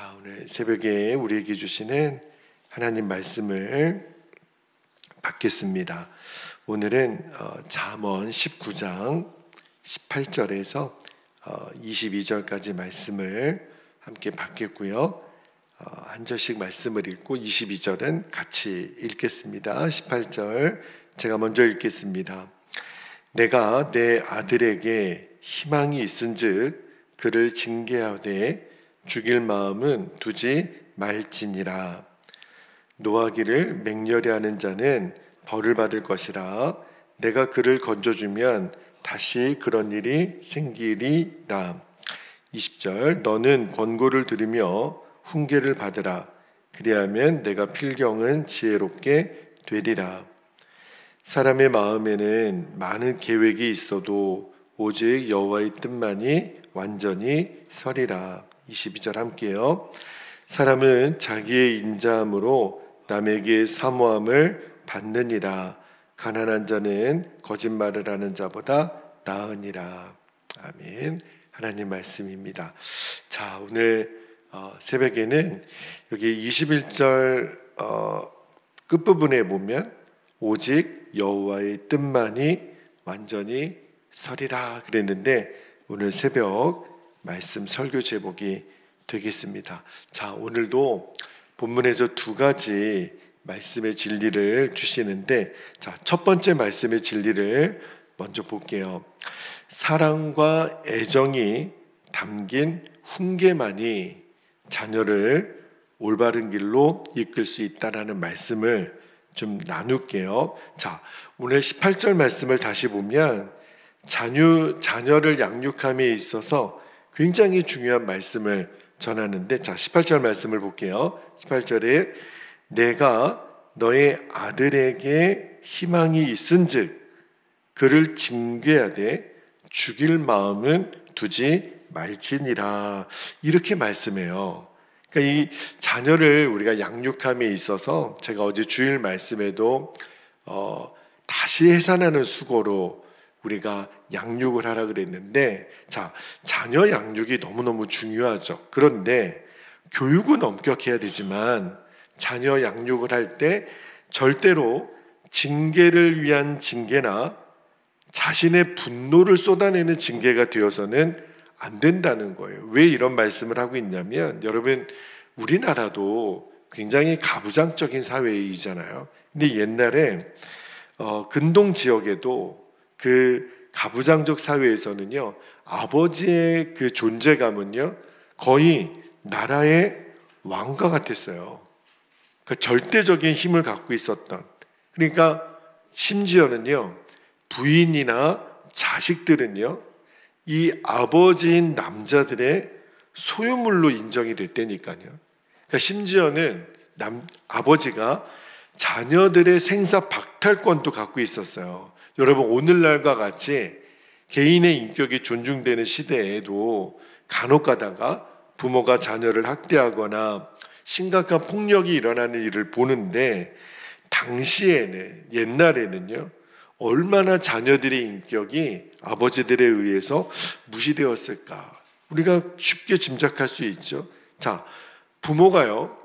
자, 오늘 새벽에 우리에게 주시는 하나님 말씀을 받겠습니다. 오늘은 잠언 19장 18절에서 22절까지 말씀을 함께 받겠고요. 한 절씩 말씀을 읽고 22절은 같이 읽겠습니다. 18절 제가 먼저 읽겠습니다. 내가 내 아들에게 희망이 있은즉 그를 징계하되 죽일 마음은 두지 말지니라. 노하기를 맹렬히 하는 자는 벌을 받을 것이라. 내가 그를 건져주면 다시 그런 일이 생기리라. 20절 너는 권고를 들으며 훈계를 받으라. 그리하면 내가 필경은 지혜롭게 되리라. 사람의 마음에는 많은 계획이 있어도 오직 여호와의 뜻만이 완전히 서리라. 22절 함께요. 사람은 자기의 인자함으로 남에게 사모함을 받느니라. 가난한 자는 거짓말을 하는 자보다 나으니라. 아멘. 하나님 말씀입니다. 자, 오늘 새벽에는 여기 21절 끝부분에 보면 오직 여호와의 뜻만이 완전히 서리라 그랬는데 오늘 새벽 말씀 설교 제목이 되겠습니다. 자, 오늘도 본문에서 두 가지 말씀의 진리를 주시는데, 자, 첫 번째 말씀의 진리를 먼저 볼게요. 사랑과 애정이 담긴 훈계만이 자녀를 올바른 길로 이끌 수 있다라는 말씀을 좀 나눌게요. 자, 오늘 18절 말씀을 다시 보면 자녀를 양육함에 있어서 굉장히 중요한 말씀을 전하는데, 자, 18절 말씀을 볼게요. 18절에 내가 너의 아들에게 희망이 있은즉 그를 징계하되 죽일 마음은 두지 말지니라. 이렇게 말씀해요. 그러니까 이 자녀를 우리가 양육함에 있어서 제가 어제 주일 말씀에도 다시 해산하는 수고로 우리가 양육을 하라 그랬는데, 자, 자녀 양육이 너무너무 중요하죠. 그런데 교육은 엄격해야 되지만 자녀 양육을 할 때 절대로 징계를 위한 징계나 자신의 분노를 쏟아내는 징계가 되어서는 안 된다는 거예요. 왜 이런 말씀을 하고 있냐면, 여러분, 우리나라도 굉장히 가부장적인 사회이잖아요. 근데 옛날에 근동 지역에도 그 가부장적 사회에서는요, 아버지의 그 존재감은요 거의 나라의 왕과 같았어요. 그 절대적인 힘을 갖고 있었던, 그러니까 심지어는요 부인이나 자식들은요 이 아버지인 남자들의 소유물로 인정이 됐다니까요. 그러니까 심지어는 아버지가 자녀들의 생사 박탈권도 갖고 있었어요. 여러분, 오늘날과 같이 개인의 인격이 존중되는 시대에도 간혹 가다가 부모가 자녀를 학대하거나 심각한 폭력이 일어나는 일을 보는데, 당시에는, 옛날에는요 얼마나 자녀들의 인격이 아버지들에 의해서 무시되었을까 우리가 쉽게 짐작할 수 있죠. 자, 부모가요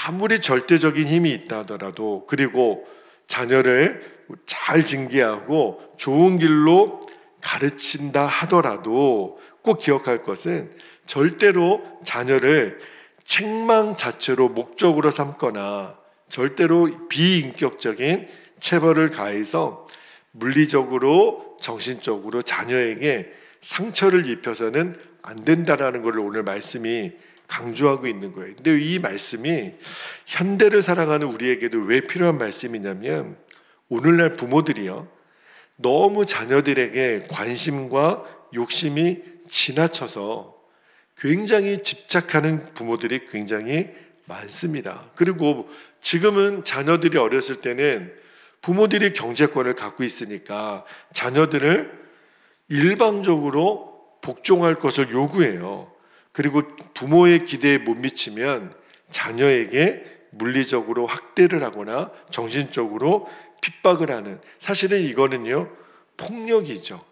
아무리 절대적인 힘이 있다 하더라도, 그리고 자녀를 잘 징계하고 좋은 길로 가르친다 하더라도 꼭 기억할 것은 절대로 자녀를 책망 자체로 목적으로 삼거나 절대로 비인격적인 체벌을 가해서 물리적으로 정신적으로 자녀에게 상처를 입혀서는 안 된다라는 것을 오늘 말씀이 강조하고 있는 거예요. 근데 이 말씀이 현대를 살아가는 우리에게도 왜 필요한 말씀이냐면, 오늘날 부모들이요 너무 자녀들에게 관심과 욕심이 지나쳐서 굉장히 집착하는 부모들이 굉장히 많습니다. 그리고 지금은 자녀들이 어렸을 때는 부모들이 경제권을 갖고 있으니까 자녀들을 일방적으로 복종할 것을 요구해요. 그리고 부모의 기대에 못 미치면 자녀에게 물리적으로 학대를 하거나 정신적으로 핍박을 하는, 사실은 이거는요 폭력이죠.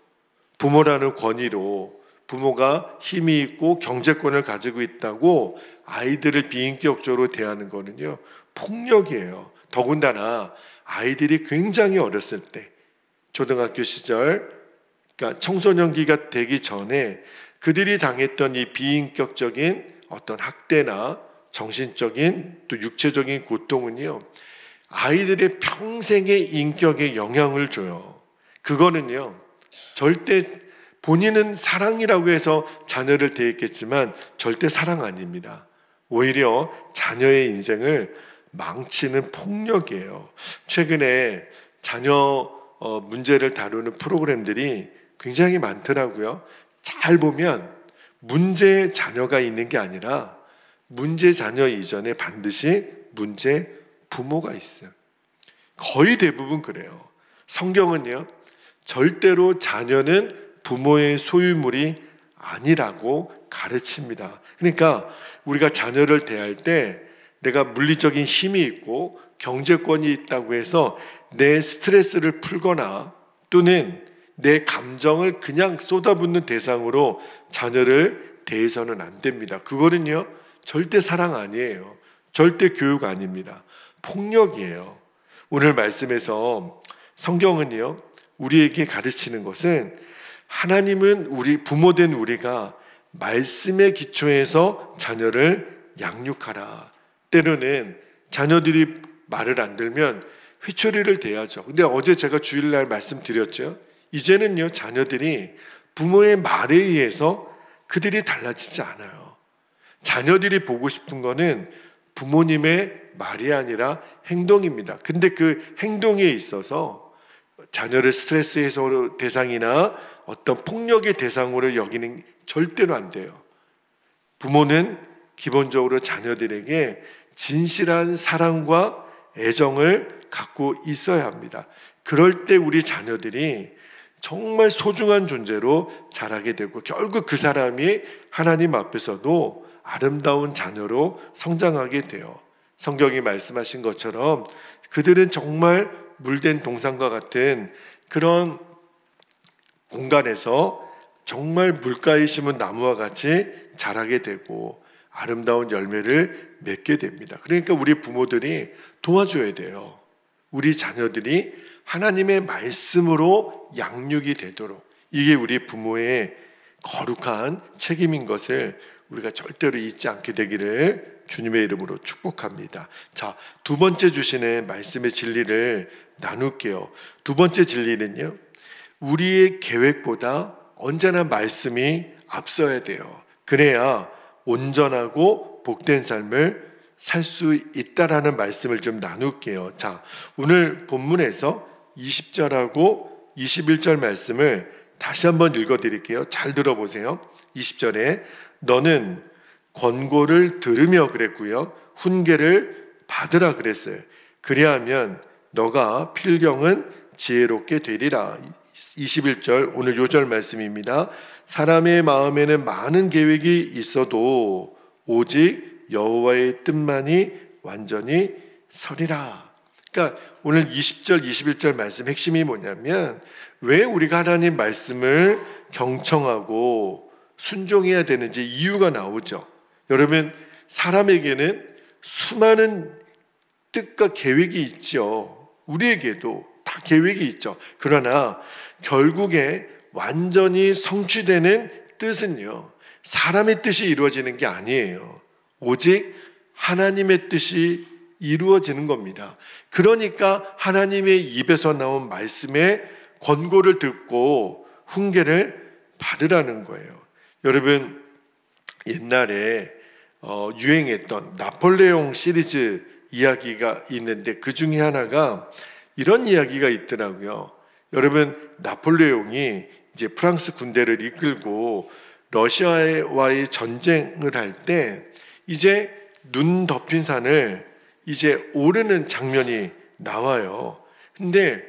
부모라는 권위로 부모가 힘이 있고 경제권을 가지고 있다고 아이들을 비인격적으로 대하는 거는요, 폭력이에요. 더군다나 아이들이 굉장히 어렸을 때, 초등학교 시절, 그러니까 청소년기가 되기 전에 그들이 당했던 이 비인격적인 어떤 학대나 정신적인 또 육체적인 고통은요, 아이들의 평생의 인격에 영향을 줘요. 그거는요, 절대 본인은 사랑이라고 해서 자녀를 대했겠지만 절대 사랑 아닙니다. 오히려 자녀의 인생을 망치는 폭력이에요. 최근에 자녀 문제를 다루는 프로그램들이 굉장히 많더라고요. 잘 보면 문제 자녀가 있는 게 아니라 문제 자녀 이전에 반드시 문제 부모가 있어요. 거의 대부분 그래요. 성경은요, 절대로 자녀는 부모의 소유물이 아니라고 가르칩니다. 그러니까 우리가 자녀를 대할 때 내가 물리적인 힘이 있고 경제권이 있다고 해서 내 스트레스를 풀거나 또는 내 감정을 그냥 쏟아붓는 대상으로 자녀를 대해서는 안 됩니다. 그거는요, 절대 사랑 아니에요. 절대 교육 아닙니다. 폭력이에요. 오늘 말씀에서 성경은요, 우리에게 가르치는 것은 하나님은 우리 부모된 우리가 말씀의 기초에서 자녀를 양육하라. 때로는 자녀들이 말을 안 들면 회초리를 대야죠. 근데 어제 제가 주일날 말씀드렸죠. 이제는요, 자녀들이 부모의 말에 의해서 그들이 달라지지 않아요. 자녀들이 보고 싶은 거는 부모님의 말이 아니라 행동입니다. 근데 그 행동에 있어서 자녀를 스트레스 해소 대상이나 어떤 폭력의 대상으로 여기는 절대로 안 돼요. 부모는 기본적으로 자녀들에게 진실한 사랑과 애정을 갖고 있어야 합니다. 그럴 때 우리 자녀들이 정말 소중한 존재로 자라게 되고 결국 그 사람이 하나님 앞에서도 아름다운 자녀로 성장하게 돼요. 성경이 말씀하신 것처럼 그들은 정말 물된 동산과 같은 그런 공간에서 정말 물가에 심은 나무와 같이 자라게 되고 아름다운 열매를 맺게 됩니다. 그러니까 우리 부모들이 도와줘야 돼요. 우리 자녀들이 하나님의 말씀으로 양육이 되도록. 이게 우리 부모의 거룩한 책임인 것을 우리가 절대로 잊지 않게 되기를 주님의 이름으로 축복합니다. 자, 두 번째 주시는 말씀의 진리를 나눌게요. 두 번째 진리는요, 우리의 계획보다 언제나 말씀이 앞서야 돼요. 그래야 온전하고 복된 삶을 살 수 있다라는 말씀을 좀 나눌게요. 자, 오늘 본문에서 20절하고 21절 말씀을 다시 한번 읽어드릴게요. 잘 들어보세요. 20절에 너는 권고를 들으며 그랬고요, 훈계를 받으라 그랬어요. 그리하면 너가 필경은 지혜롭게 되리라. 21절 오늘 요절 말씀입니다. 사람의 마음에는 많은 계획이 있어도 오직 여호와의 뜻만이 완전히 서리라. 그러니까 오늘 20절 21절 말씀 핵심이 뭐냐면, 왜 우리가 하나님 말씀을 경청하고 순종해야 되는지 이유가 나오죠. 여러분, 사람에게는 수많은 뜻과 계획이 있죠. 우리에게도 다 계획이 있죠. 그러나 결국에 완전히 성취되는 뜻은요, 사람의 뜻이 이루어지는 게 아니에요. 오직 하나님의 뜻이 이루어지는 겁니다. 그러니까 하나님의 입에서 나온 말씀의 권고를 듣고 훈계를 받으라는 거예요. 여러분, 옛날에 유행했던 나폴레옹 시리즈 이야기가 있는데 그 중에 하나가 이런 이야기가 있더라고요. 여러분, 나폴레옹이 이제 프랑스 군대를 이끌고 러시아와의 전쟁을 할 때 이제 눈 덮인 산을 이제 오르는 장면이 나와요. 근데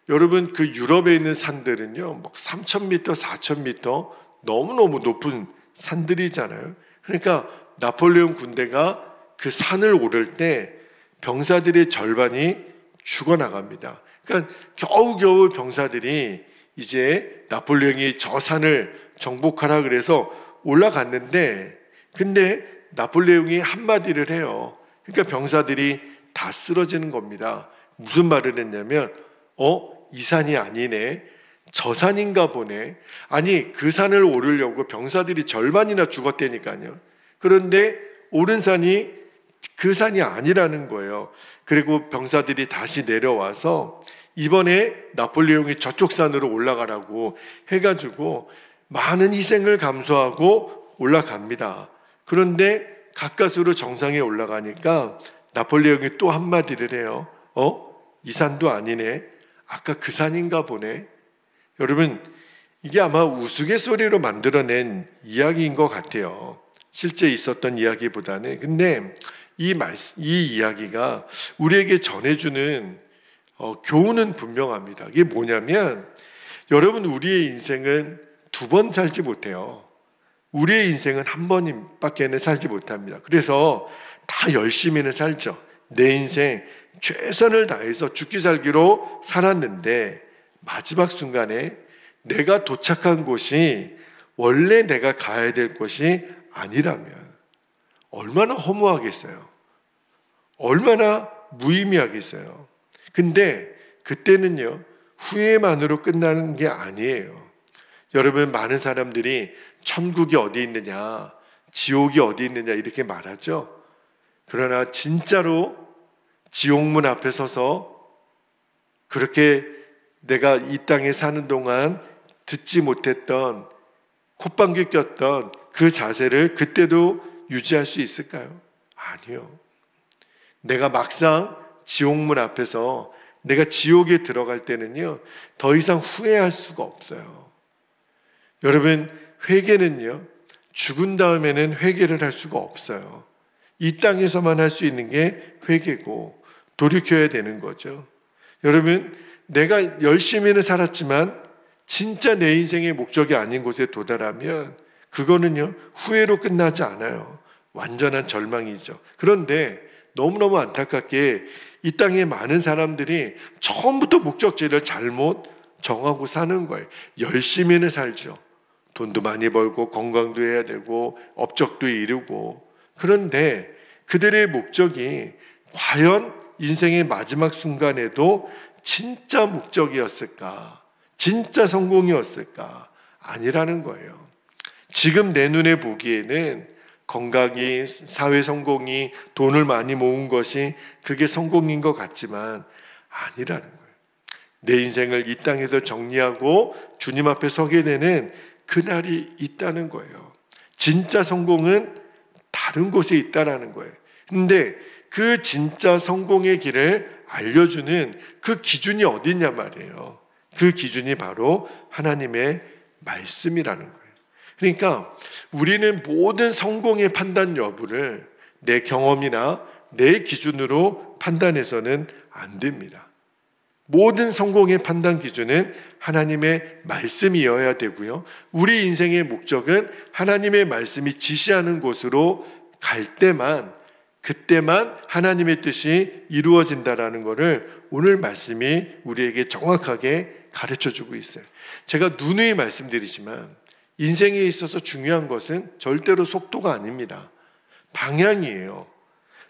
여러분, 그 유럽에 있는 산들은요, 막 3,000m, 4,000m 너무너무 높은 산들이잖아요. 그러니까 나폴레옹 군대가 그 산을 오를 때 병사들의 절반이 죽어나갑니다. 그러니까 겨우겨우 병사들이 이제 나폴레옹이 저 산을 정복하라 그래서 올라갔는데, 근데 나폴레옹이 한마디를 해요. 그러니까 병사들이 다 쓰러지는 겁니다. 무슨 말을 했냐면 이 산이 아니네, 저 산인가 보네. 아니, 그 산을 오르려고 병사들이 절반이나 죽었다니까요. 그런데 오른 산이 그 산이 아니라는 거예요. 그리고 병사들이 다시 내려와서 이번에 나폴레옹이 저쪽 산으로 올라가라고 해가지고 많은 희생을 감수하고 올라갑니다. 그런데 가까스로 정상에 올라가니까 나폴레옹이 또 한마디를 해요. 이 산도 아니네, 아까 그 산인가 보네. 여러분, 이게 아마 우스갯소리로 만들어낸 이야기인 것 같아요. 실제 있었던 이야기보다는. 근데 이 이야기가 우리에게 전해주는 교훈은 분명합니다. 이게 뭐냐면, 여러분, 우리의 인생은 두 번 살지 못해요. 우리의 인생은 한 번밖에는 살지 못합니다. 그래서 다 열심히는 살죠. 내 인생 최선을 다해서 죽기 살기로 살았는데 마지막 순간에 내가 도착한 곳이 원래 내가 가야 될 곳이 아니라면 얼마나 허무하겠어요. 얼마나 무의미하겠어요. 근데 그때는요, 후회만으로 끝나는 게 아니에요. 여러분, 많은 사람들이 천국이 어디 있느냐, 지옥이 어디 있느냐 이렇게 말하죠. 그러나 진짜로 지옥문 앞에 서서 그렇게 내가 이 땅에 사는 동안 듣지 못했던, 콧방귀 꼈던 그 자세를 그때도 유지할 수 있을까요? 아니요. 내가 막상 지옥문 앞에서 내가 지옥에 들어갈 때는요, 더 이상 후회할 수가 없어요. 여러분, 회개는요, 죽은 다음에는 회개를 할 수가 없어요. 이 땅에서만 할 수 있는 게 회개고 돌이켜야 되는 거죠. 여러분, 내가 열심히는 살았지만 진짜 내 인생의 목적이 아닌 곳에 도달하면 그거는요, 후회로 끝나지 않아요. 완전한 절망이죠. 그런데 너무너무 안타깝게 이 땅에 많은 사람들이 처음부터 목적지를 잘못 정하고 사는 거예요. 열심히는 살죠. 돈도 많이 벌고 건강도 해야 되고 업적도 이루고. 그런데 그들의 목적이 과연 인생의 마지막 순간에도 진짜 목적이었을까? 진짜 성공이었을까? 아니라는 거예요. 지금 내 눈에 보기에는 건강이, 사회 성공이, 돈을 많이 모은 것이 그게 성공인 것 같지만 아니라는 거예요. 내 인생을 이 땅에서 정리하고 주님 앞에 서게 되는 그날이 있다는 거예요. 진짜 성공은 다른 곳에 있다라는 거예요. 근데 그 진짜 성공의 길을 알려주는 그 기준이 어디 있냐 말이에요. 그 기준이 바로 하나님의 말씀이라는 거예요. 그러니까 우리는 모든 성공의 판단 여부를 내 경험이나 내 기준으로 판단해서는 안 됩니다. 모든 성공의 판단 기준은 하나님의 말씀이어야 되고요. 우리 인생의 목적은 하나님의 말씀이 지시하는 곳으로 갈 때만, 그때만 하나님의 뜻이 이루어진다라는 것을 오늘 말씀이 우리에게 정확하게 가르쳐주고 있어요. 제가 누누이 말씀드리지만 인생에 있어서 중요한 것은 절대로 속도가 아닙니다. 방향이에요.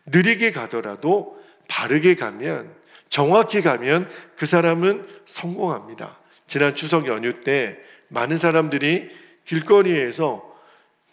느리게 가더라도 바르게 가면, 정확히 가면 그 사람은 성공합니다. 지난 추석 연휴 때 많은 사람들이 길거리에서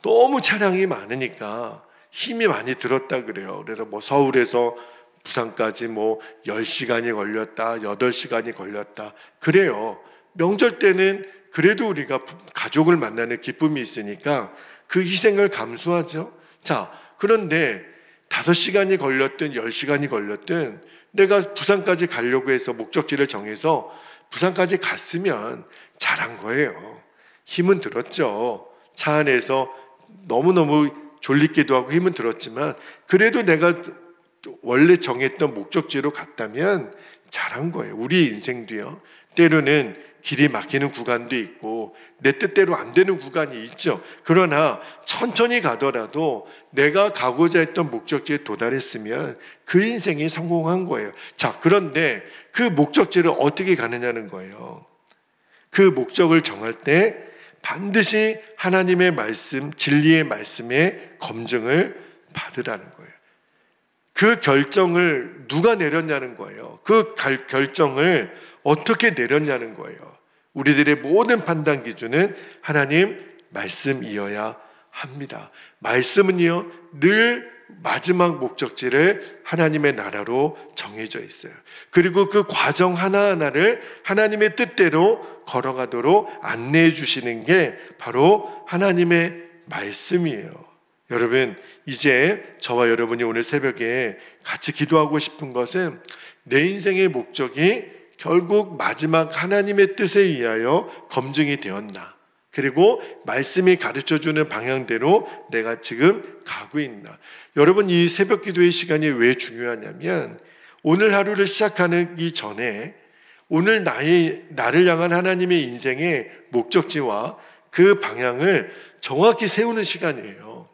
너무 차량이 많으니까 힘이 많이 들었다 그래요. 그래서 서울에서 부산까지 10시간이 걸렸다, 8시간이 걸렸다. 그래요. 명절 때는 그래도 우리가 가족을 만나는 기쁨이 있으니까 그 희생을 감수하죠. 자, 그런데 5시간이 걸렸든 10시간이 걸렸든 내가 부산까지 가려고 해서 목적지를 정해서 부산까지 갔으면 잘한 거예요. 힘은 들었죠. 차 안에서 너무너무 졸리기도 하고 힘은 들었지만 그래도 내가 원래 정했던 목적지로 갔다면 잘한 거예요. 우리 인생도요. 때로는 길이 막히는 구간도 있고 내 뜻대로 안 되는 구간이 있죠. 그러나 천천히 가더라도 내가 가고자 했던 목적지에 도달했으면 그 인생이 성공한 거예요. 자, 그런데 그 목적지를 어떻게 가느냐는 거예요. 그 목적을 정할 때 반드시 하나님의 말씀, 진리의 말씀의 검증을 받으라는 거예요. 그 결정을 누가 내렸냐는 거예요. 그 결정을 어떻게 내렸냐는 거예요. 우리들의 모든 판단 기준은 하나님 말씀이어야 합니다. 말씀은요, 늘 마지막 목적지를 하나님의 나라로 정해져 있어요. 그리고 그 과정 하나하나를 하나님의 뜻대로 걸어가도록 안내해 주시는 게 바로 하나님의 말씀이에요. 여러분, 이제 저와 여러분이 오늘 새벽에 같이 기도하고 싶은 것은 내 인생의 목적이 결국 마지막 하나님의 뜻에 의하여 검증이 되었나, 그리고 말씀이 가르쳐주는 방향대로 내가 지금 가고 있나. 여러분, 이 새벽 기도의 시간이 왜 중요하냐면 오늘 하루를 시작하기 전에 오늘 나를 향한 하나님의 인생의 목적지와 그 방향을 정확히 세우는 시간이에요.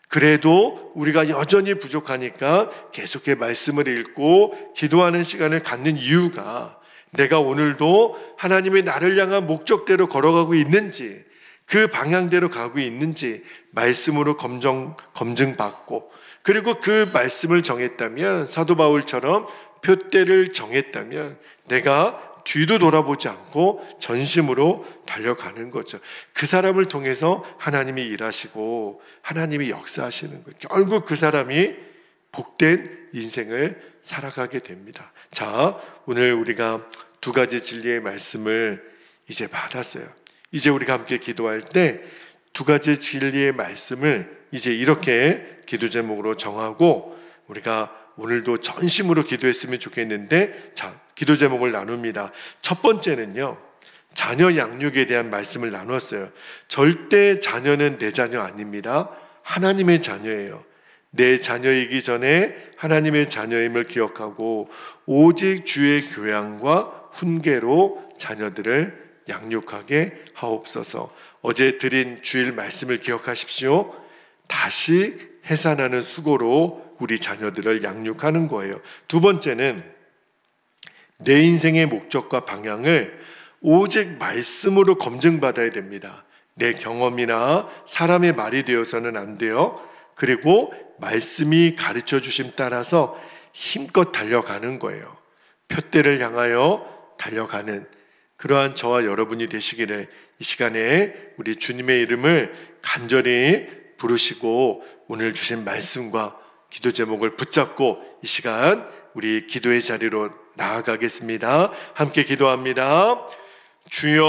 그래도 우리가 여전히 부족하니까 계속해 말씀을 읽고 기도하는 시간을 갖는 이유가 내가 오늘도 하나님의 나를 향한 목적대로 걸어가고 있는지, 그 방향대로 가고 있는지 말씀으로 검증받고, 그리고 그 말씀을 정했다면, 사도 바울처럼 표대를 정했다면 내가 뒤도 돌아보지 않고 전심으로 달려가는 거죠. 그 사람을 통해서 하나님이 일하시고 하나님이 역사하시는 거예요. 결국 그 사람이 복된 인생을 살아가게 됩니다. 자, 오늘 우리가 두 가지 진리의 말씀을 이제 받았어요. 이제 우리가 함께 기도할 때 두 가지 진리의 말씀을 이제 이렇게 기도 제목으로 정하고 우리가 오늘도 전심으로 기도했으면 좋겠는데, 자, 기도 제목을 나눕니다. 첫 번째는요, 자녀 양육에 대한 말씀을 나눴어요. 절대 자녀는 내 자녀 아닙니다. 하나님의 자녀예요. 내 자녀이기 전에 하나님의 자녀임을 기억하고 오직 주의 교양과 훈계로 자녀들을 양육하게 하옵소서. 어제 드린 주일 말씀을 기억하십시오. 다시 해산하는 수고로 우리 자녀들을 양육하는 거예요. 두 번째는 내 인생의 목적과 방향을 오직 말씀으로 검증받아야 됩니다. 내 경험이나 사람의 말이 되어서는 안 돼요. 그리고 말씀이 가르쳐 주심 따라서 힘껏 달려가는 거예요. 표대를 향하여 달려가는 그러한 저와 여러분이 되시기를 이 시간에 우리 주님의 이름을 간절히 부르시고 오늘 주신 말씀과 기도 제목을 붙잡고 이 시간 우리 기도의 자리로 나아가겠습니다. 함께 기도합니다. 주여,